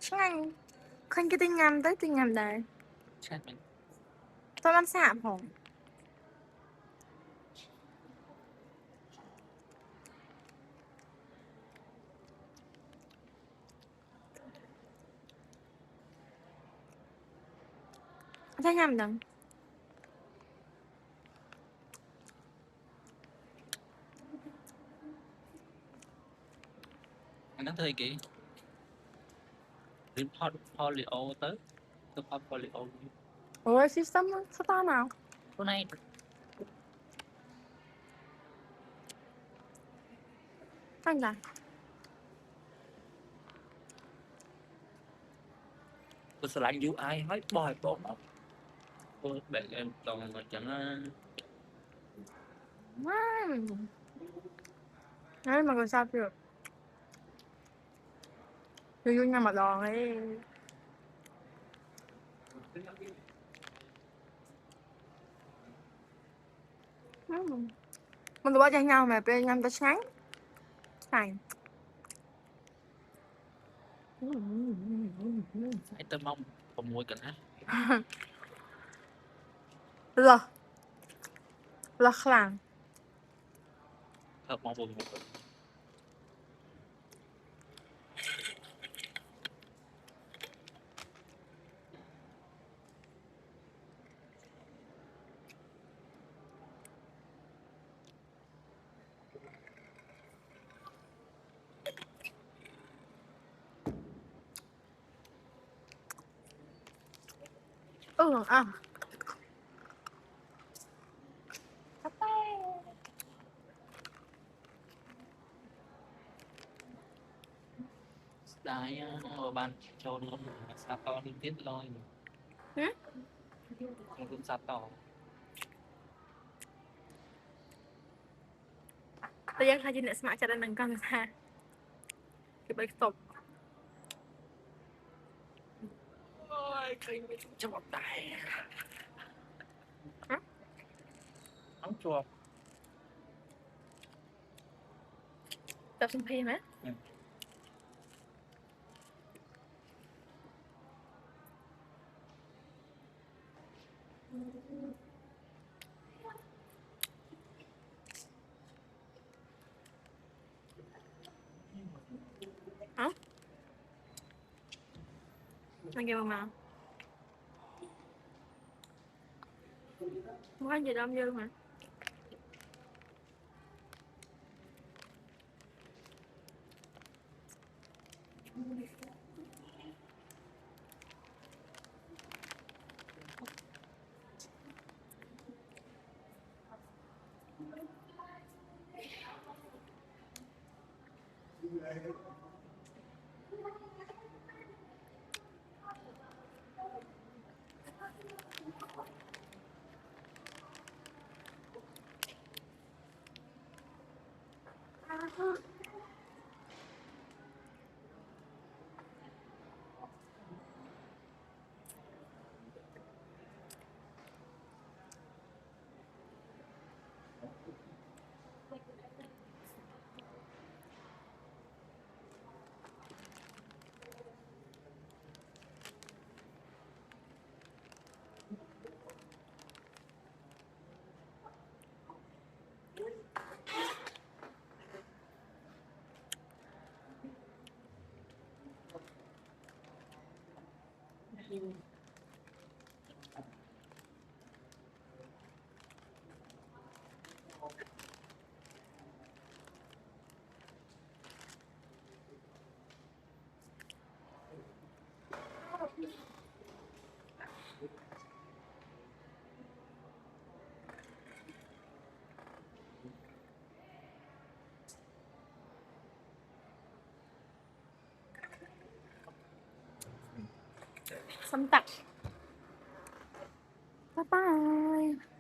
Chanh. Khanh cái tin nhầm tới tin nhầm đây. Chanh mình. Tôi ăn sạp hả? Thấy nhầm đừng. Anh nói thôi kì. Report polio tới. Report polio. Ủa system sao tao nào? Hôm nay Khanh là tôi sẽ lại yêu ai hết bòi bột đó. Tôi bạn em toàn mà chẳng đấy mà còn sao được. Tôi vui nhau mà đòn ấy. Mình tụi bao cho nhau mà bên nhau ta sáng. Sáng. phải tơ mong còn mùi cảnh á. Lơ. Lơ khlang. Thật mong buồn. À. Đại ban cho nó sao to liên tiếp lôi. Nó cũng sao to. Tôiยัง khai jenis mak cara nengkang ha. Kita stop. Ôi, khi mới cho một tay. Nóng chua. Tập sinh phim á. Hả? Anh kêu mà. Không có gì đâu dư mà. Xong tặng. Bye bye.